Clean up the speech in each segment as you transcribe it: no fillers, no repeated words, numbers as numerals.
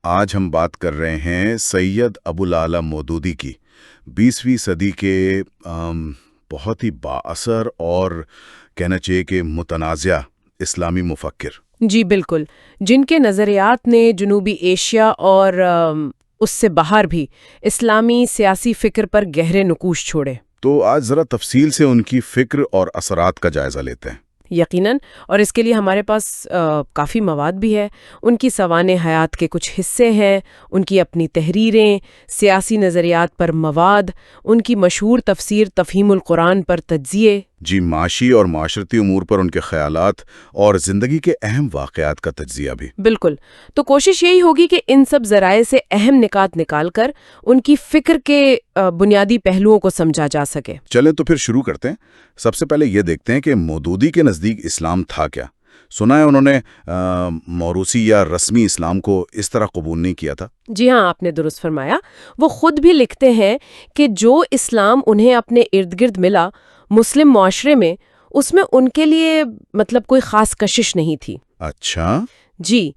آج ہم بات کر رہے ہیں سید ابوالعلا مودودی کی 20ویں صدی کے بہت ہی بااثر اور کہنا چاہیے کہ متنازع اسلامی مفکر۔ جی بالکل، جن کے نظریات نے جنوبی ایشیا اور اس سے باہر بھی اسلامی سیاسی فکر پر گہرے نقوش چھوڑے۔ تو آج ذرا تفصیل سے ان کی فکر اور اثرات کا جائزہ لیتے ہیں۔ یقیناً، اور اس کے لیے ہمارے پاس کافی مواد بھی ہے۔ ان کی سوانح حیات کے کچھ حصے ہیں، ان کی اپنی تحریریں، سیاسی نظریات پر مواد، ان کی مشہور تفسیر تفہیم القرآن پر تجزیے، جی معاشی اور معاشرتی امور پر ان کے خیالات اور زندگی کے اہم واقعات کا تجزیہ بھی۔ بالکل۔ تو کوشش یہی ہوگی کہ ان سب ذرائع سے اہم نکات نکال کر ان کی فکر کے بنیادی پہلوؤں کو سمجھا جا سکے۔ چلیں تو پھر شروع کرتے ہیں۔ سب سے پہلے یہ دیکھتے ہیں کہ مودودی کے نزدیک اسلام تھا کیا۔ سنا ہے انہوں نے موروثی یا رسمی اسلام کو اس طرح قبول نہیں کیا تھا۔ جی ہاں، آپ نے درست فرمایا۔ وہ خود بھی لکھتے ہیں کہ جو اسلام انہیں اپنے ارد گرد ملا مسلم معاشرے میں، اس میں ان کے لیے کوئی خاص کشش نہیں تھی۔ اچھا۔ جی،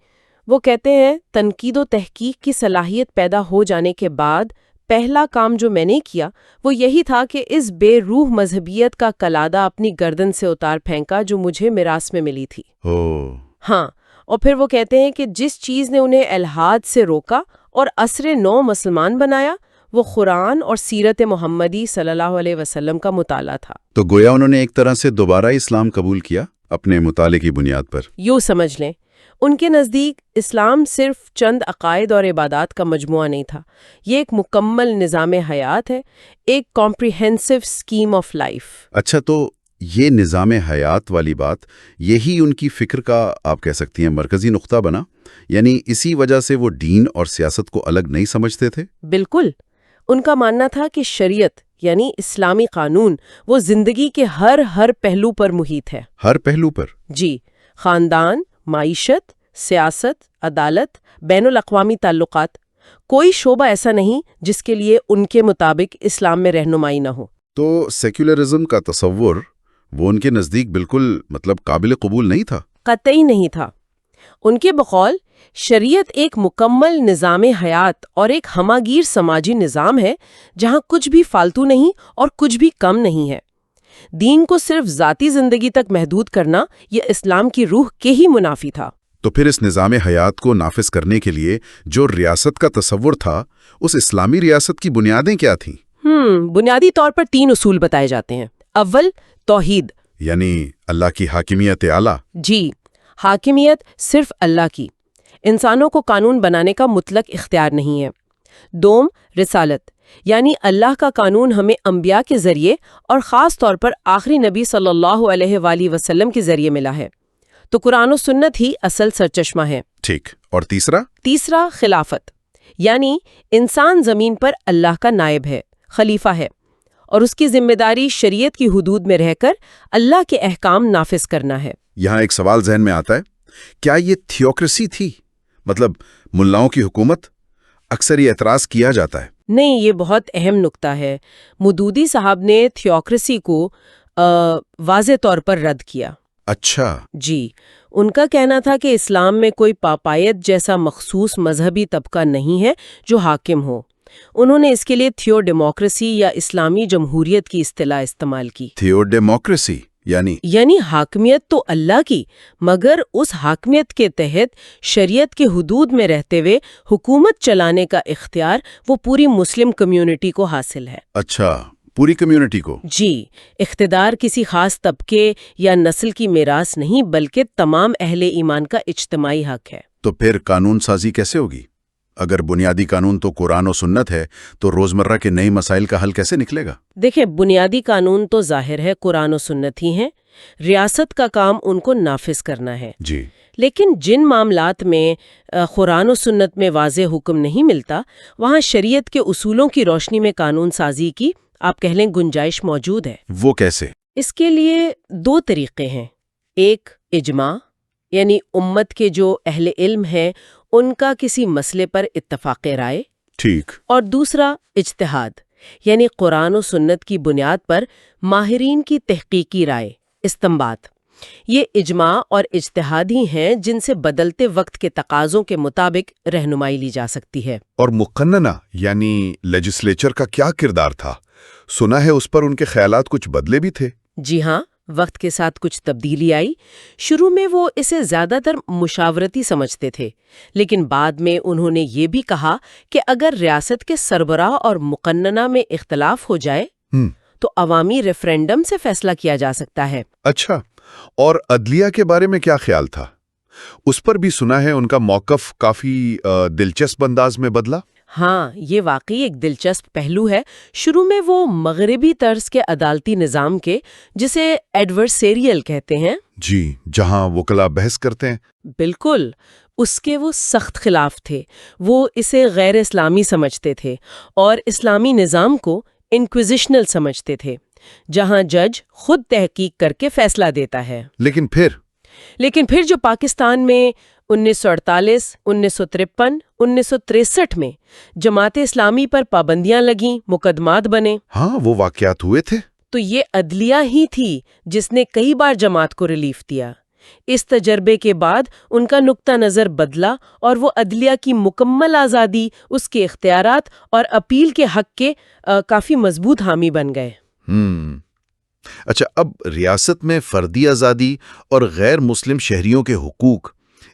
وہ کہتے ہیں تنقید و تحقیق کی صلاحیت پیدا ہو جانے کے بعد پہلا کام جو میں نے کیا وہ یہی تھا کہ اس بے روح مذہبیت کا کلادہ اپنی گردن سے اتار پھینکا جو مجھے میراث میں ملی تھی۔ ہاں، اور پھر وہ کہتے ہیں کہ جس چیز نے انہیں الحاد سے روکا اور عصر نو مسلمان بنایا وہ قرآن اور سیرت محمدی صلی اللہ علیہ وسلم کا مطالعہ تھا۔ تو گویا انہوں نے ایک طرح سے دوبارہ اسلام قبول کیا اپنے مطالعے کی بنیاد پر۔ یوں سمجھ لیں، ان کے نزدیک اسلام صرف چند عقائد اور عبادات کا مجموعہ نہیں تھا، یہ ایک مکمل نظام حیات ہے، ایک کمپریہنسو اسکیم آف لائف۔ اچھا، تو یہ نظام حیات والی بات یہی ان کی فکر کا آپ کہہ سکتی ہیں مرکزی نقطہ بنا، یعنی اسی وجہ سے وہ دین اور سیاست کو الگ نہیں سمجھتے تھے؟ بالکل، ان کا ماننا تھا کہ شریعت یعنی اسلامی قانون وہ زندگی کے ہر پہلو پر محیط ہے۔ ہر پہلو پر؟ جی، خاندان، معیشت، سیاست، عدالت، بین الاقوامی تعلقات، کوئی شعبہ ایسا نہیں جس کے لیے ان کے مطابق اسلام میں رہنمائی نہ ہو۔ تو سیکولرزم کا تصور وہ ان کے نزدیک بالکل قابل قبول نہیں تھا؟ قطعی نہیں تھا۔ ان کے بقول شریعت ایک مکمل نظام حیات اور ایک ہماگیر سماجی نظام ہے جہاں کچھ بھی فالتو نہیں اور کچھ بھی کم نہیں ہے۔ دین کو صرف ذاتی زندگی تک محدود کرنا یہ اسلام کی روح کے ہی منافی تھا۔ تو پھر اس نظام حیات کو نافذ کرنے کے لیے جو ریاست کا تصور تھا اس اسلامی ریاست کی بنیادیں کیا تھیں؟ بنیادی طور پر 3 اصول بتائے جاتے ہیں۔ اول، توحید، یعنی اللہ کی حاکمیت اعلیٰ۔ جی، حاکمیت صرف اللہ کی، انسانوں کو قانون بنانے کا مطلق اختیار نہیں ہے۔ دوم، رسالت، یعنی اللہ کا قانون ہمیں انبیاء کے ذریعے اور خاص طور پر آخری نبی صلی اللہ علیہ وآلہ وسلم کے ذریعے ملا ہے، تو قرآن و سنت ہی اصل سرچشمہ ہے۔ ٹھیک، اور تیسرا، خلافت، یعنی انسان زمین پر اللہ کا نائب ہے، خلیفہ ہے، اور اس کی ذمہ داری شریعت کی حدود میں رہ کر اللہ کے احکام نافذ کرنا ہے۔ یہاں ایک سوال ذہن میں آتا ہے، کیا یہ تھیوکریسی تھی؟ ملاؤں کی حکومت؟ اکثر یہ اعتراض کیا جاتا ہے۔ نہیں، یہ بہت اہم نکتہ ہے۔ مودودی صاحب نے تھیوکریسی کو واضح طور پر رد کیا۔ اچھا۔ جی، ان کا کہنا تھا کہ اسلام میں کوئی پاپایت جیسا مخصوص مذہبی طبقہ نہیں ہے جو حاکم ہو۔ انہوں نے اس کے لیے تھیو ڈیموکریسی یا اسلامی جمہوریت کی اصطلاح استعمال کی۔ تھیو ڈیموکریسی یعنی حاکمیت تو اللہ کی، مگر اس حاکمیت کے تحت شریعت کے حدود میں رہتے ہوئے حکومت چلانے کا اختیار وہ پوری مسلم کمیونٹی کو حاصل ہے۔ اچھا، پوری کمیونٹی کو؟ جی، اقتدار کسی خاص طبقے یا نسل کی میراث نہیں بلکہ تمام اہل ایمان کا اجتماعی حق ہے۔ تو پھر قانون سازی کیسے ہوگی؟ اگر بنیادی قانون تو قرآن و سنت ہے تو روزمرہ کے نئے مسائل کا حل کیسے نکلے گا؟ دیکھیں، بنیادی قانون تو ظاہر ہے قرآن و سنت ہی ہیں، ریاست کا کام ان کو نافذ کرنا ہے۔ جی، لیکن جن معاملات میں قرآن و سنت میں واضح حکم نہیں ملتا وہاں شریعت کے اصولوں کی روشنی میں قانون سازی کی آپ کہہ لیں گنجائش موجود ہے۔ وہ کیسے؟ اس کے لیے 2 طریقے ہیں۔ ایک، اجماع، یعنی امت کے جو اہل علم ہیں ان کا کسی مسئلے پر اتفاق رائے۔ ٹھیک۔ اور دوسرا، اجتہاد، یعنی قرآن و سنت کی بنیاد پر ماہرین کی تحقیقی رائے، استنباط۔ یہ اجماع اور اجتہاد ہی ہیں جن سے بدلتے وقت کے تقاضوں کے مطابق رہنمائی لی جا سکتی ہے۔ اور مقننہ یعنی لیجسلیچر کا کیا کردار تھا؟ سنا ہے اس پر ان کے خیالات کچھ بدلے بھی تھے۔ جی ہاں، وقت کے ساتھ کچھ تبدیلی آئی۔ شروع میں وہ اسے زیادہ تر مشاورتی سمجھتے تھے، لیکن بعد میں انہوں نے یہ بھی کہا کہ اگر ریاست کے سربراہ اور مقننہ میں اختلاف ہو جائے تو عوامی ریفرینڈم سے فیصلہ کیا جا سکتا ہے۔ اچھا، اور عدلیہ کے بارے میں کیا خیال تھا؟ اس پر بھی سنا ہے ان کا موقف کافی دلچسپ انداز میں بدلا۔ ہاں، یہ واقعی ایک دلچسپ پہلو ہے۔ شروع میں وہ مغربی طرز کے عدالتی نظام کے، جسے ایڈورسیریل کہتے ہیں، جی، جہاں وکلا بحث کرتے ہیں، بالکل، اس کے وہ سخت خلاف تھے۔ وہ اسے غیر اسلامی سمجھتے تھے اور اسلامی نظام کو انکوزیشنل سمجھتے تھے، جہاں جج خود تحقیق کر کے فیصلہ دیتا ہے۔ لیکن پھر جو پاکستان میں 1948، 1953، 1963 میں جماعت اسلامی پر پابندیاں لگیں، مقدمات بنے، ہاں، وہ واقعات ہوئے تھے۔ تو یہ عدلیہ ہی تھی جس نے کئی بار جماعت کو ریلیف دیا۔ اس تجربے کے بعد ان کا نقطہ نظر بدلا اور وہ عدلیہ کی مکمل آزادی، اس کے اختیارات اور اپیل کے حق کے کافی مضبوط حامی بن گئے۔ اچھا، اب ریاست میں فردی آزادی اور غیر مسلم شہریوں کے حقوق،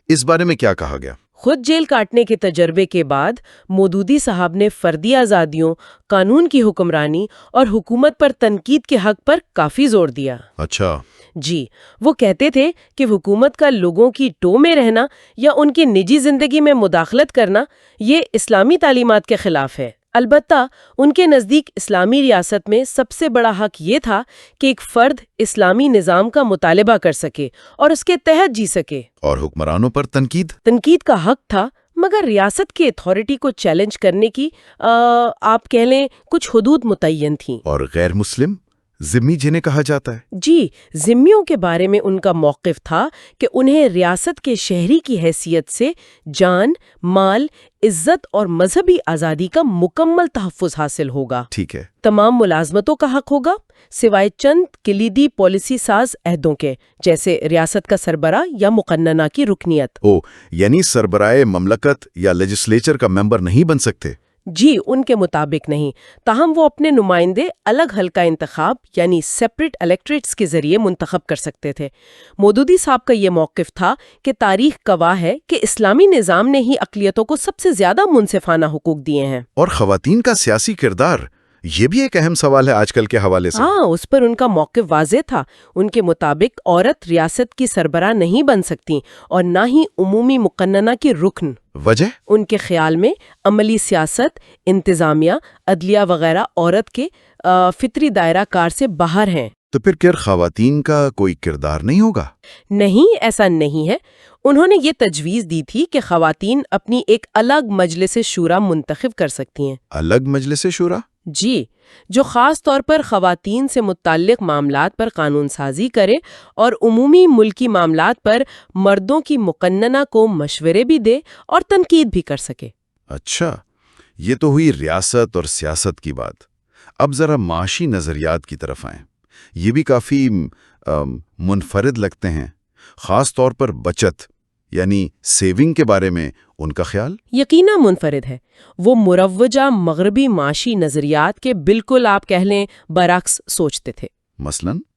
اس بارے میں کیا کہا گیا؟ خود جیل کاٹنے کے تجربے کے بعد مودودی صاحب نے فردی آزادیوں، قانون کی حکمرانی اور حکومت پر تنقید کے حق پر کافی زور دیا۔ اچھا، جی، وہ کہتے تھے کہ حکومت کا لوگوں کی ٹو میں رہنا یا ان کی نجی زندگی میں مداخلت کرنا یہ اسلامی تعلیمات کے خلاف ہے۔ البتہ ان کے نزدیک اسلامی ریاست میں سب سے بڑا حق یہ تھا کہ ایک فرد اسلامی نظام کا مطالبہ کر سکے اور اس کے تحت جی سکے۔ اور حکمرانوں پر تنقید کا حق تھا، مگر ریاست کی اتھارٹی کو چیلنج کرنے کی آپ کہہ لیں کچھ حدود متعین تھیں۔ اور غیر مسلم ذمی جنہیں کہا جاتا ہے؟ جی، ذمیوں کے بارے میں ان کا موقف تھا کہ انہیں ریاست کے شہری کی حیثیت سے جان، مال، عزت اور مذہبی آزادی کا مکمل تحفظ حاصل ہوگا۔ ٹھیک ہے۔ تمام ملازمتوں کا حق ہوگا، سوائے چند کلیدی پالیسی ساز عہدوں کے، جیسے ریاست کا سربراہ یا مقننہ کی رکنیت۔ یعنی سربراہ مملکت یا لیجسلیچر کا ممبر نہیں بن سکتے؟ جی، ان کے مطابق نہیں، تاہم وہ اپنے نمائندے الگ حلقہ انتخاب یعنی سیپریٹ الیکٹریٹس کے ذریعے منتخب کر سکتے تھے۔ مودودی صاحب کا یہ موقف تھا کہ تاریخ گواہ ہے کہ اسلامی نظام نے ہی اقلیتوں کو سب سے زیادہ منصفانہ حقوق دیے ہیں۔ اور خواتین کا سیاسی کردار، یہ بھی ایک اہم سوال ہے آج کل کے حوالے سے۔ ہاں، اس پر ان کا موقف واضح تھا۔ ان کے مطابق عورت ریاست کی سربراہ نہیں بن سکتی اور نہ ہی عمومی مقننہ کی رکن۔ وجہ؟ ان کے خیال میں عملی سیاست، انتظامیہ، عدلیہ وغیرہ عورت کے فطری دائرہ کار سے باہر ہیں۔ تو پھر کیا خواتین کا کوئی کردار نہیں ہوگا؟ نہیں، ایسا نہیں ہے۔ انہوں نے یہ تجویز دی تھی کہ خواتین اپنی ایک الگ مجلس شورا منتخب کر سکتی ہیں۔ الگ مجلس شورا؟ جی، جو خاص طور پر خواتین سے متعلق معاملات پر قانون سازی کرے اور عمومی ملکی معاملات پر مردوں کی مقننہ کو مشورے بھی دے اور تنقید بھی کر سکے۔ اچھا، یہ تو ہوئی ریاست اور سیاست کی بات۔ اب ذرا معاشی نظریات کی طرف آئیں۔ یہ بھی کافی منفرد لگتے ہیں، خاص طور پر بچت یعنی سیونگ کے بارے میں ان کا خیال یقیناً منفرد ہے۔ وہ مروجہ مغربی معاشی نظریات کے بالکل آپ کہہ لیں برعکس سوچتے تھے۔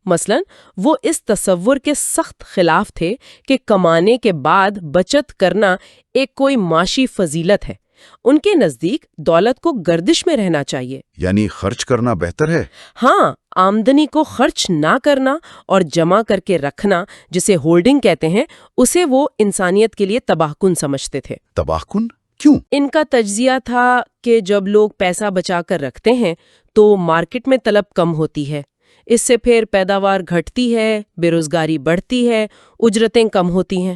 مثلاً وہ اس تصور کے سخت خلاف تھے کہ کمانے کے بعد بچت کرنا ایک کوئی معاشی فضیلت ہے۔ ان کے نزدیک دولت کو گردش میں رہنا چاہیے، یعنی خرچ کرنا بہتر ہے۔ ہاں، آمدنی کو خرچ نہ کرنا اور جمع کر کے رکھنا، جسے ہولڈنگ کہتے ہیں، اسے وہ انسانیت کے لیے تباہ کن سمجھتے تھے۔ تباہ کن کیوں؟ ان کا تجزیہ تھا کہ جب لوگ پیسہ بچا کر رکھتے ہیں تو مارکیٹ میں طلب کم ہوتی ہے، اس سے پھر پیداوار گھٹتی ہے، بے روزگاری بڑھتی ہے، اجرتیں کم ہوتی ہیں۔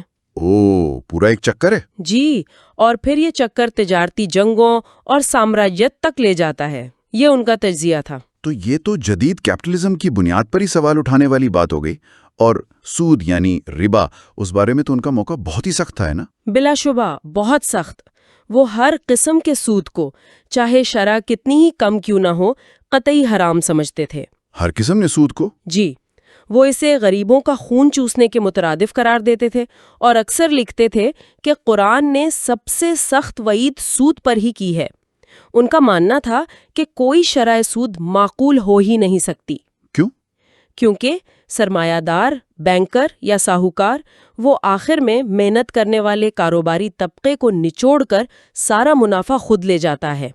پورا ایک چکر ہے۔ جی، اور پھر یہ چکر تجارتی جنگوں اور سامراجیت تک لے جاتا ہے۔ یہ ان کا تجزیہ تھا۔ تو یہ تو جدید کیپٹلزم کی بنیاد پر ہی سوال اٹھانے والی بات ہو گئی۔ اور سود یعنی ربا، اس بارے میں تو ان کا موقع بہت ہی سخت تھا، ہے نا؟ بلا شبہ بہت سخت۔ وہ ہر قسم کے سود کو، چاہے شرح کتنی ہی کم کیوں نہ ہو، قطعی حرام سمجھتے تھے۔ ہر قسم نے سود کو؟ جی، وہ اسے غریبوں کا خون چوسنے کے مترادف قرار دیتے تھے اور اکثر لکھتے تھے کہ قرآن نے سب سے سخت وعید سود پر ہی کی ہے۔ ان کا ماننا تھا کہ کوئی شرح سود معقول ہو ہی نہیں سکتی۔ کیوں؟ کیونکہ سرمایہ دار، بینکر یا ساہوکار وہ آخر میں محنت کرنے والے کاروباری طبقے کو نچوڑ کر سارا منافع خود لے جاتا ہے۔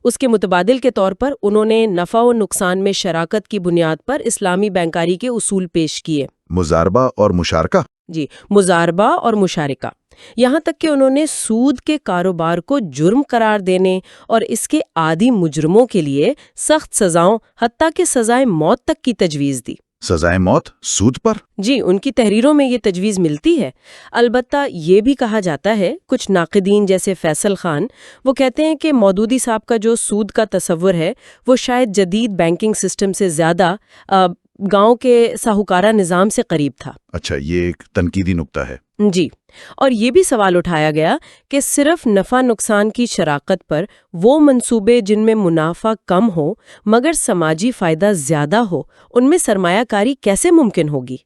اس کے متبادل کے طور پر انہوں نے نفع و نقصان میں شراکت کی بنیاد پر اسلامی بینکاری کے اصول پیش کیے۔ مزاربہ اور مشارکہ؟ جی، مزاربہ اور مشارکہ۔ یہاں تک کہ انہوں نے سود کے کاروبار کو جرم قرار دینے اور اس کے عادی مجرموں کے لیے سخت سزاؤں حتیٰ کہ سزائے موت تک کی تجویز دی۔ سزائے موت سود پر؟ جی، ان کی تحریروں میں یہ تجویز ملتی ہے۔ البتہ یہ بھی کہا جاتا ہے، کچھ ناقدین جیسے فیصل خان وہ کہتے ہیں کہ مودودی صاحب کا جو سود کا تصور ہے وہ شاید جدید بینکنگ سسٹم سے زیادہ گاؤں کے ساہوکارہ نظام سے قریب تھا۔ اچھا، یہ ایک تنقیدی نکتہ ہے۔ جی، اور یہ بھی سوال اٹھایا گیا کہ صرف نفع نقصان کی شراکت پر وہ منصوبے جن میں منافع کم ہو مگر سماجی فائدہ زیادہ ہو، ان میں سرمایہ کاری کیسے ممکن ہوگی؟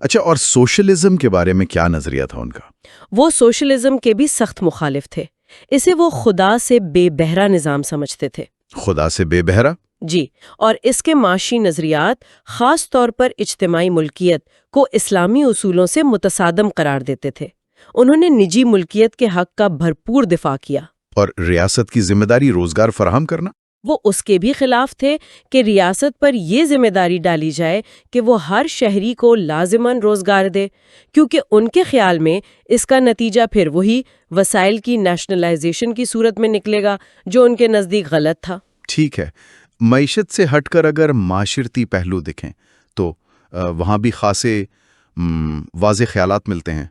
اچھا، اور سوشلزم کے بارے میں کیا نظریہ تھا ان کا؟ وہ سوشلزم کے بھی سخت مخالف تھے۔ اسے وہ خدا سے بے بہرا نظام سمجھتے تھے۔ خدا سے بے بہرا؟ جی، اور اس کے معاشی نظریات خاص طور پر اجتماعی ملکیت کو اسلامی اصولوں سے متصادم قرار دیتے تھے۔ انہوں نے نجی ملکیت کے حق کا بھرپور دفاع کیا۔ اور ریاست کی ذمہ داری روزگار فراہم کرنا؟ وہ اس کے بھی خلاف تھے کہ ریاست پر یہ ذمہ داری ڈالی جائے کہ وہ ہر شہری کو لازماً روزگار دے، کیونکہ ان کے خیال میں اس کا نتیجہ پھر وہی وسائل کی نیشنلائزیشن کی صورت میں نکلے گا جو ان کے نزدیک غلط تھا۔ ٹھیک ہے، معیشت سے ہٹ کر اگر معاشرتی پہلو دکھیں تو وہاں بھی خاصے واضح خیالات ملتے ہیں،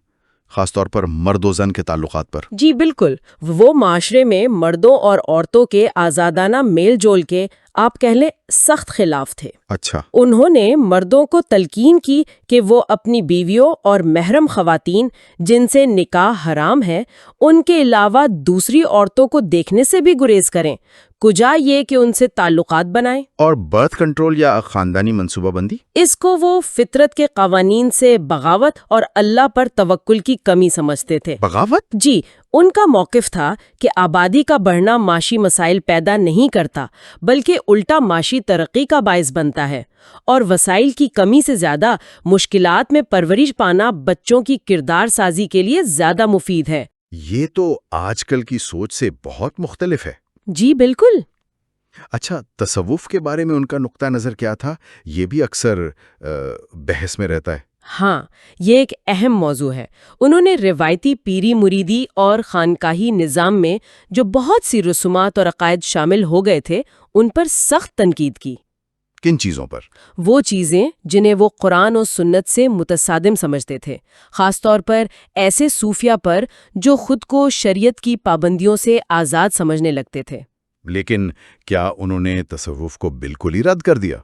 خاص طور پر مرد و زن کے تعلقات پر۔ جی بالکل، وہ معاشرے میں مردوں اور عورتوں کے آزادانہ میل جول کے آپ کہہ لیں سخت خلاف تھے۔ اچھا، انہوں نے مردوں کو تلقین کی کہ وہ اپنی بیویوں اور محرم خواتین جن سے نکاح حرام ہے ان کے علاوہ دوسری عورتوں کو دیکھنے سے بھی گریز کریں، کجا یہ کہ ان سے تعلقات بنائیں۔ اور برتھ کنٹرول یا خاندانی منصوبہ بندی؟ اس کو وہ فطرت کے قوانین سے بغاوت اور اللہ پر توکل کی کمی سمجھتے تھے۔ بغاوت؟ جی، ان کا موقف تھا کہ آبادی کا بڑھنا معاشی مسائل پیدا نہیں کرتا بلکہ الٹا معاشی ترقی کا باعث بنتا ہے، اور وسائل کی کمی سے زیادہ مشکلات میں پرورش پانا بچوں کی کردار سازی کے لیے زیادہ مفید ہے۔ یہ تو آج کل کی سوچ سے بہت مختلف ہے۔ جی بالکل۔ اچھا، تصوف کے بارے میں ان کا نقطہ نظر کیا تھا؟ یہ بھی اکثر بحث میں رہتا ہے۔ ہاں، یہ ایک اہم موضوع ہے۔ انہوں نے روایتی پیری مریدی اور خانقاہی نظام میں جو بہت سی رسومات اور عقائد شامل ہو گئے تھے ان پر سخت تنقید کی۔ کن چیزوں پر؟ وہ چیزیں جنہیں وہ قرآن و سنت سے متصادم سمجھتے تھے، خاص طور پر ایسے صوفیہ پر جو خود کو شریعت کی پابندیوں سے آزاد سمجھنے لگتے تھے۔ لیکن کیا انہوں نے تصوف کو بالکل ہی رد کر دیا؟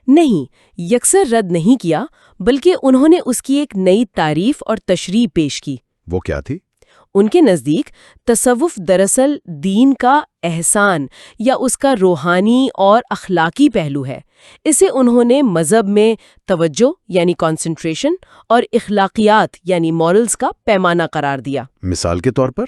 نہیں، یکسر رد نہیں کیا، بلکہ انہوں نے اس کی ایک نئی تعریف اور تشریح پیش کی۔ وہ کیا تھی؟ ان کے نزدیک تصوف دراصل دین کا احسان یا اس کا روحانی اور اخلاقی پہلو ہے۔ اسے انہوں نے مذہب میں توجہ یعنی کنسنٹریشن اور اخلاقیات یعنی مورلز کا پیمانہ قرار دیا۔ مثال کے طور پر؟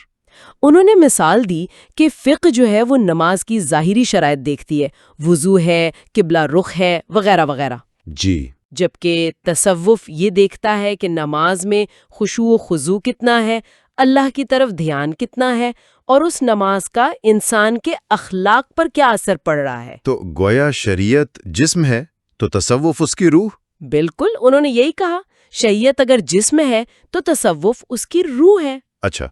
انہوں نے مثال دی کہ فقہ جو ہے وہ نماز کی ظاہری شرائط دیکھتی ہے، وضو ہے، قبلہ رخ ہے، وغیرہ وغیرہ۔ جی۔ جبکہ تصوف یہ دیکھتا ہے کہ نماز میں خشوع و خضوع کتنا ہے، اللہ کی طرف دھیان کتنا ہے، اور اس نماز کا انسان کے اخلاق پر کیا اثر پڑ رہا ہے۔ تو گویا شریعت جسم ہے تو تصوف اس کی روح؟ بالکل، انہوں نے یہی کہا، شریعت اگر جسم ہے تو تصوف اس کی روح ہے۔ اچھا،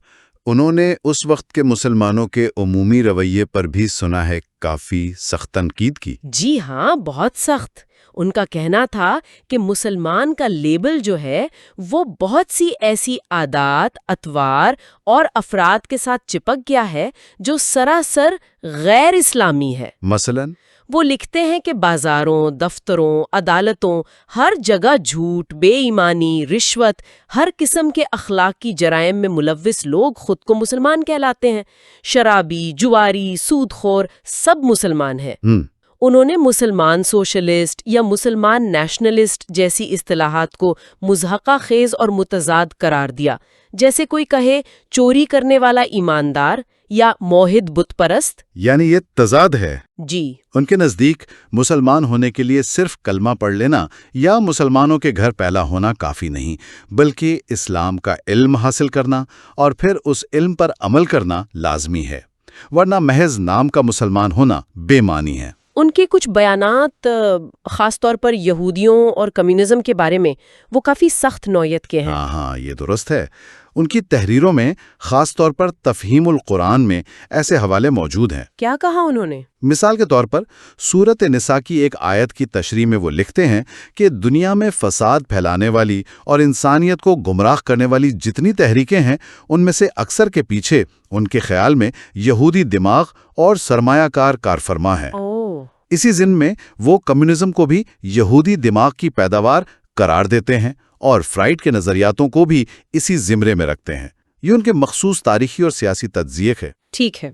انہوں نے اس وقت کے مسلمانوں کے عمومی رویے پر بھی سنا ہے کافی سخت تنقید کی۔ جی ہاں، بہت سخت۔ ان کا کہنا تھا کہ مسلمان کا لیبل جو ہے وہ بہت سی ایسی عادات، اطوار اور افراد کے ساتھ چپک گیا ہے جو سراسر غیر اسلامی ہے۔ مثلاً؟ وہ لکھتے ہیں کہ بازاروں، دفتروں، عدالتوں، ہر جگہ جھوٹ، بے ایمانی، رشوت، ہر قسم کے اخلاقی جرائم میں ملوث لوگ خود کو مسلمان کہلاتے ہیں۔ شرابی، جواری، سود خور سب مسلمان ہیں۔ انہوں نے مسلمان سوشلسٹ یا مسلمان نیشنلسٹ جیسی اصطلاحات کو مضحکہ خیز اور متضاد قرار دیا، جیسے کوئی کہے چوری کرنے والا ایماندار یا موحد بت پرست۔ یعنی یہ تضاد ہے۔ جی، ان کے نزدیک مسلمان ہونے کے لیے صرف کلمہ پڑھ لینا یا مسلمانوں کے گھر پیدا ہونا کافی نہیں، بلکہ اسلام کا علم حاصل کرنا اور پھر اس علم پر عمل کرنا لازمی ہے، ورنہ محض نام کا مسلمان ہونا بے معنی ہے۔ ان کے کچھ بیانات خاص طور پر یہودیوں اور کمیونزم کے بارے میں وہ کافی سخت نوعیت کے ہیں۔ ہاں یہ درست ہے۔ ان کی تحریروں میں خاص طور پر تفہیم القرآن میں ایسے حوالے موجود ہیں۔ کیا کہا انہوں نے؟ مثال کے طور پر سورۃ نساء کی ایک آیت کی تشریح میں وہ لکھتے ہیں کہ دنیا میں فساد پھیلانے والی اور انسانیت کو گمراہ کرنے والی جتنی تحریکیں ہیں ان میں سے اکثر کے پیچھے ان کے خیال میں یہودی دماغ اور سرمایہ کار کارفرما ہے۔ اسی ضمن میں وہ کمیونزم کو بھی یہودی دماغ کی پیداوار قرار دیتے ہیں اور فرائیڈ کے نظریاتوں کو بھی اسی زمرے میں رکھتے ہیں۔ یہ ان کے مخصوص تاریخی اور سیاسی تجزیے ہے۔ ٹھیک ہے،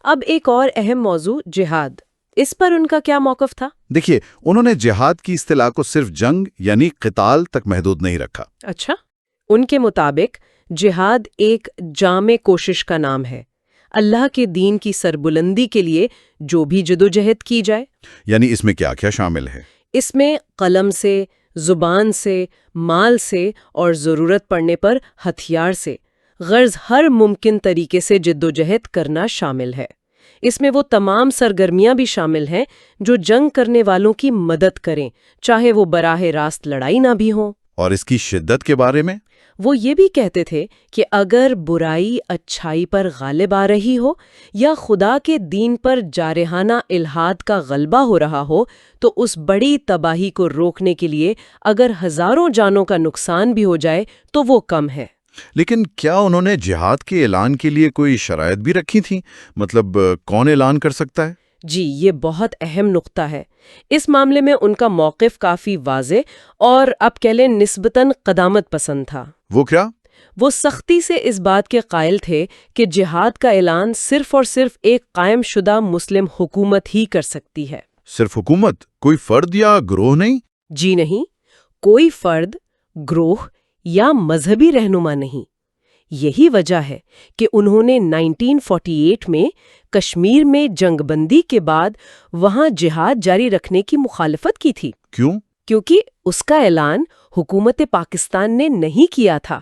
اب ایک اور اہم موضوع جہاد، اس پر ان کا کیا موقف تھا؟ دیکھیے، انہوں نے جہاد کی اصطلاح کو صرف جنگ یعنی قتال تک محدود نہیں رکھا۔ اچھا، ان کے مطابق جہاد ایک جامع کوشش کا نام ہے، اللہ کے دین کی سربلندی کے لیے جو بھی جدوجہد کی جائے۔ یعنی اس میں کیا کیا شامل ہے؟ اس میں قلم سے، زبان سے، مال سے اور ضرورت پڑنے پر ہتھیار سے غرض ہر ممکن طریقے سے جدوجہد کرنا شامل ہے۔ اس میں وہ تمام سرگرمیاں بھی شامل ہیں جو جنگ کرنے والوں کی مدد کریں، چاہے وہ براہ راست لڑائی نہ بھی ہوں۔ اور اس کی شدت کے بارے میں وہ یہ بھی کہتے تھے کہ اگر برائی اچھائی پر غالب آ رہی ہو یا خدا کے دین پر جارحانہ الحاد کا غلبہ ہو رہا ہو تو اس بڑی تباہی کو روکنے کے لیے اگر ہزاروں جانوں کا نقصان بھی ہو جائے تو وہ کم ہے۔ لیکن کیا انہوں نے جہاد کے اعلان کے لیے کوئی شرائط بھی رکھی تھیں؟ مطلب کون اعلان کر سکتا ہے؟ جی، یہ بہت اہم نقطہ ہے۔ اس معاملے میں ان کا موقف کافی واضح اور اب کہہ لیں نسبتاً قدامت پسند تھا۔ وہ کیا؟ وہ سختی سے اس بات کے قائل تھے کہ جہاد کا اعلان صرف اور صرف ایک قائم شدہ مسلم حکومت ہی کر سکتی ہے۔ صرف حکومت، کوئی فرد یا گروہ نہیں؟ جی نہیں، کوئی فرد، گروہ یا مذہبی رہنما نہیں۔ یہی وجہ ہے کہ انہوں نے 1948 میں کشمیر میں جنگ بندی کے بعد وہاں جہاد جاری رکھنے کی مخالفت کی تھی۔ کیوں؟ کیونکہ اس کا اعلان حکومت پاکستان نے نہیں کیا تھا۔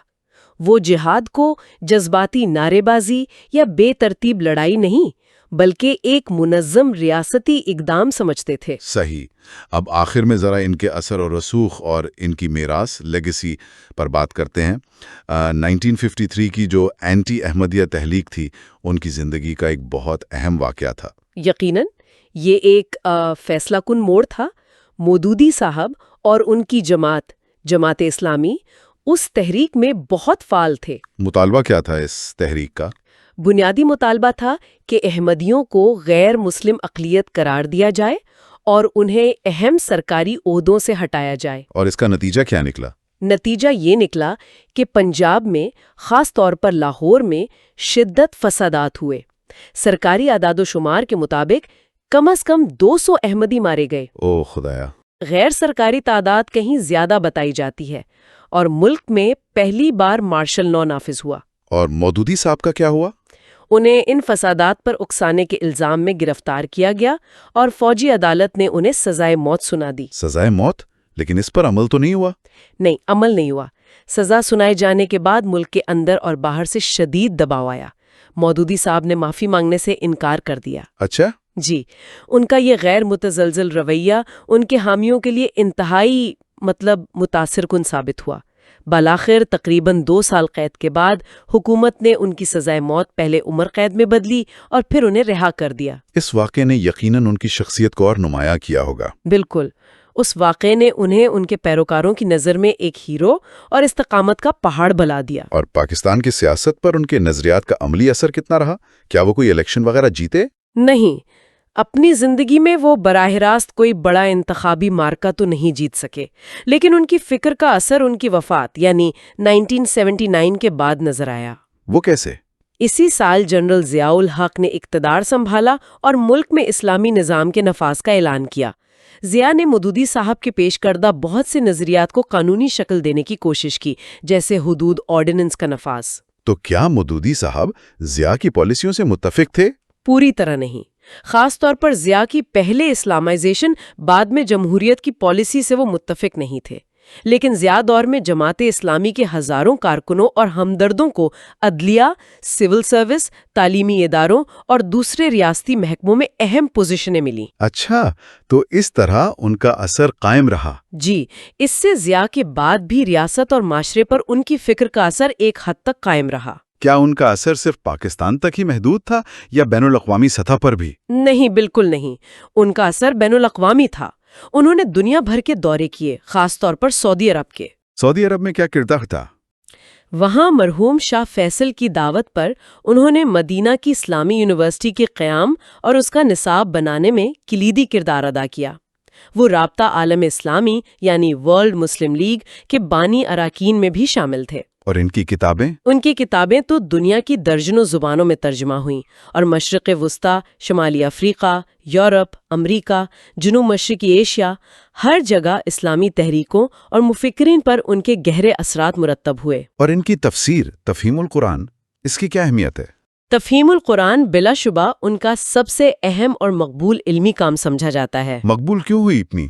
وہ جہاد کو جذباتی نعرے بازی یا بے ترتیب لڑائی نہیں بلکہ ایک منظم ریاستی اقدام سمجھتے تھے۔ صحیح۔ اب آخر میں ذرا ان کے اثر و رسوخ اور ان کی میراث لیگیسی پر بات کرتے ہیں۔ 1953 کی جو اینٹی احمدیہ تحریک تھی ان کی زندگی کا ایک بہت اہم واقعہ تھا۔ یقیناً یہ ایک فیصلہ کن موڑ تھا۔ مودودی صاحب اور ان کی جماعت اسلامی اس تحریک میں بہت فعال تھے۔ مطالبہ کیا تھا اس تحریک کا؟ بنیادی مطالبہ تھا کہ احمدیوں کو غیر مسلم اقلیت قرار دیا جائے اور انہیں اہم سرکاری عہدوں سے ہٹایا جائے۔ اور اس کا نتیجہ کیا نکلا؟ نتیجہ یہ نکلا کہ پنجاب میں، خاص طور پر لاہور میں شدت فسادات ہوئے۔ سرکاری اعداد و شمار کے مطابق کم از کم 200 احمدی مارے گئے۔ او خدایا! غیر سرکاری تعداد کہیں زیادہ بتائی جاتی ہے، اور ملک میں پہلی بار مارشل لا نافذ ہوا۔ اور مودودی صاحب کا کیا ہوا؟ انہیں ان فسادات پر اکسانے کے الزام میں گرفتار کیا گیا اور فوجی عدالت نے انہیں سزائے موت سنا دی۔ سزائے موت؟ لیکن اس پر عمل تو نہیں ہوا؟ نہیں، عمل نہیں ہوا۔ سزا سنائے جانے کے بعد ملک کے اندر اور باہر سے شدید دباؤ آیا۔ مودودی صاحب نے معافی مانگنے سے انکار کر دیا۔ اچھا؟ جی، ان کا یہ غیر متزلزل رویہ ان کے حامیوں کے لیے انتہائی متاثر کن ثابت ہوا۔ بالآخر تقریباً 2 سال قید کے بعد حکومت نے ان کی سزائے موت پہلے عمر قید میں بدلی اور پھر انہیں رہا کر دیا۔ اس واقعے نے یقیناً ان کی شخصیت کو اور نمایاں کیا ہوگا۔ بالکل، اس واقعے نے انہیں ان کے پیروکاروں کی نظر میں ایک ہیرو اور استقامت کا پہاڑ بنا دیا۔ اور پاکستان کی سیاست پر ان کے نظریات کا عملی اثر کتنا رہا؟ کیا وہ کوئی الیکشن وغیرہ جیتے؟ نہیں، اپنی زندگی میں وہ براہ راست کوئی بڑا انتخابی مارکہ تو نہیں جیت سکے، لیکن ان کی فکر کا اثر ان کی وفات یعنی 1979 کے بعد نظر آیا۔ وہ کیسے؟ اسی سال جنرل ضیاء الحق نے اقتدار سنبھالا اور ملک میں اسلامی نظام کے نفاذ کا اعلان کیا۔ ضیاء نے مودودی صاحب کے پیش کردہ بہت سے نظریات کو قانونی شکل دینے کی کوشش کی، جیسے حدود آرڈیننس کا نفاذ۔ تو کیا مودودی صاحب ضیاء کی پالیسیوں سے متفق تھے؟ پوری طرح نہیں۔ خاص طور پر ضیاء کی پہلے اسلامائزیشن، بعد میں جمہوریت کی پالیسی سے وہ متفق نہیں تھے، لیکن ضیاء دور میں جماعت اسلامی کے ہزاروں کارکنوں اور ہمدردوں کو عدلیہ، سول سروس، تعلیمی اداروں اور دوسرے ریاستی محکموں میں اہم پوزیشنیں ملیں۔ اچھا، تو اس طرح ان کا اثر قائم رہا۔ جی، اس سے ضیاء کے بعد بھی ریاست اور معاشرے پر ان کی فکر کا اثر ایک حد تک قائم رہا۔ کیا ان کا اثر صرف پاکستان تک ہی محدود تھا یا بین الاقوامی سطح پر بھی؟ نہیں، بالکل نہیں۔ ان کا اثر بین الاقوامی تھا۔ انہوں نے دنیا بھر کے دورے کیے، خاص طور پر سعودی عرب کے۔ سعودی عرب میں کیا کردار تھا؟ وہاں مرحوم شاہ فیصل کی دعوت پر انہوں نے مدینہ کی اسلامی یونیورسٹی کے قیام اور اس کا نصاب بنانے میں کلیدی کردار ادا کیا۔ وہ رابطہ عالم اسلامی یعنی ورلڈ مسلم لیگ کے بانی اراکین میں بھی شامل تھے۔ اور ان کی کتابیں؟ ان کی کتابیں تو دنیا کی درجنوں زبانوں میں ترجمہ ہوئیں اور مشرق وسطی، شمالی افریقہ، یورپ، امریکہ، جنوب مشرقی ایشیا، ہر جگہ اسلامی تحریکوں اور مفکرین پر ان کے گہرے اثرات مرتب ہوئے۔ اور ان کی تفسیر، تفہیم القرآن، اس کی کیا اہمیت ہے؟ تفہیم القرآن بلا شبہ ان کا سب سے اہم اور مقبول علمی کام سمجھا جاتا ہے۔ مقبول کیوں ہوئی اتنی؟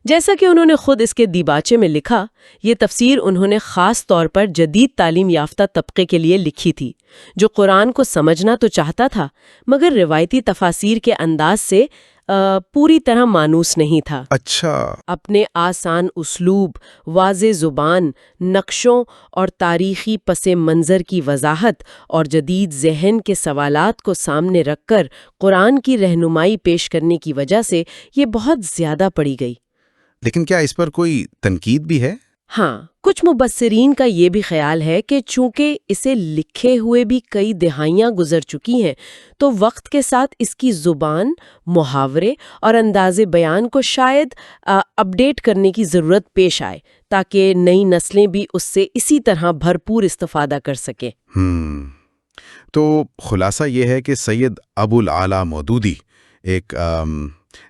جیسا کہ انہوں نے خود اس کے دیباچے میں لکھا، یہ تفسیر انہوں نے خاص طور پر جدید تعلیم یافتہ طبقے کے لیے لکھی تھی، جو قرآن کو سمجھنا تو چاہتا تھا مگر روایتی تفاسیر کے انداز سے پوری طرح مانوس نہیں تھا۔ اچھا۔ اپنے آسان اسلوب، واضح زبان، نقشوں اور تاریخی پس منظر کی وضاحت اور جدید ذہن کے سوالات کو سامنے رکھ کر قرآن کی رہنمائی پیش کرنے کی وجہ سے یہ بہت زیادہ پڑھی گئی۔ لیکن کیا اس پر کوئی تنقید بھی ہے؟ ہاں، کچھ مبصرین کا یہ بھی خیال ہے کہ چونکہ اسے لکھے ہوئے بھی کئی دہائیاں گزر چکی ہیں تو وقت کے ساتھ اس کی زبان، محاورے اور انداز بیان کو شاید اپ ڈیٹ کرنے کی ضرورت پیش آئے تاکہ نئی نسلیں بھی اس سے اسی طرح بھرپور استفادہ کر سکیں۔ تو خلاصہ یہ ہے کہ سید ابو العلا مودودی ایک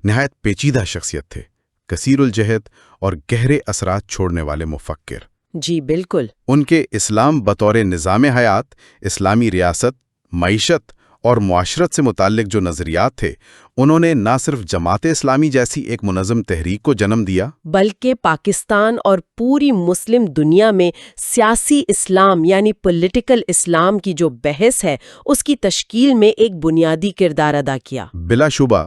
نہایت پیچیدہ شخصیت تھے، کثیر الجہد اور گہرے اثرات چھوڑنے والے مفکر۔ جی بالکل۔ ان کے اسلام بطور نظام حیات، اسلامی ریاست، معیشت اور معاشرت سے متعلق جو نظریات تھے، انہوں نے نہ صرف جماعت اسلامی جیسی ایک منظم تحریک کو جنم دیا بلکہ پاکستان اور پوری مسلم دنیا میں سیاسی اسلام یعنی پولیٹیکل اسلام کی جو بحث ہے اس کی تشکیل میں ایک بنیادی کردار ادا کیا۔ بلا شبہ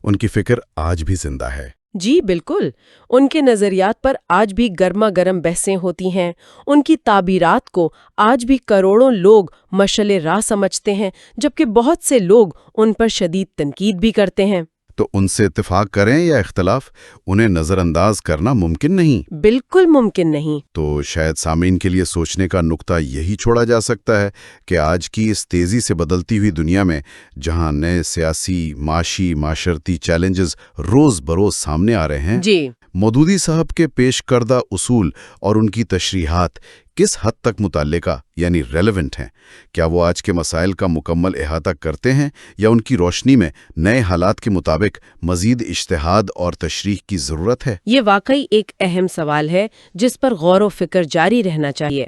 ان کی فکر آج بھی زندہ ہے۔ جی بالکل، ان کے نظریات پر آج بھی گرما گرم بحثیں ہوتی ہیں، ان کی تعبیرات کو آج بھی کروڑوں لوگ مشعل راہ سمجھتے ہیں، جبکہ بہت سے لوگ ان پر شدید تنقید بھی کرتے ہیں۔ تو ان سے اتفاق کریں یا اختلاف، انہیں نظر انداز کرنا ممکن نہیں۔ بالکل ممکن نہیں۔ تو شاید سامعین کے لیے سوچنے کا نقطہ یہی چھوڑا جا سکتا ہے کہ آج کی اس تیزی سے بدلتی ہوئی دنیا میں، جہاں نئے سیاسی، معاشی، معاشرتی چیلنجز روز بروز سامنے آ رہے ہیں، جی، مودودی صاحب کے پیش کردہ اصول اور ان کی تشریحات کس حد تک متعلقہ یعنی ریلیونٹ ہیں؟ کیا وہ آج کے مسائل کا مکمل احاطہ کرتے ہیں یا ان کی روشنی میں نئے حالات کے مطابق مزید اجتہاد اور تشریح کی ضرورت ہے؟ یہ واقعی ایک اہم سوال ہے جس پر غور و فکر جاری رہنا چاہیے۔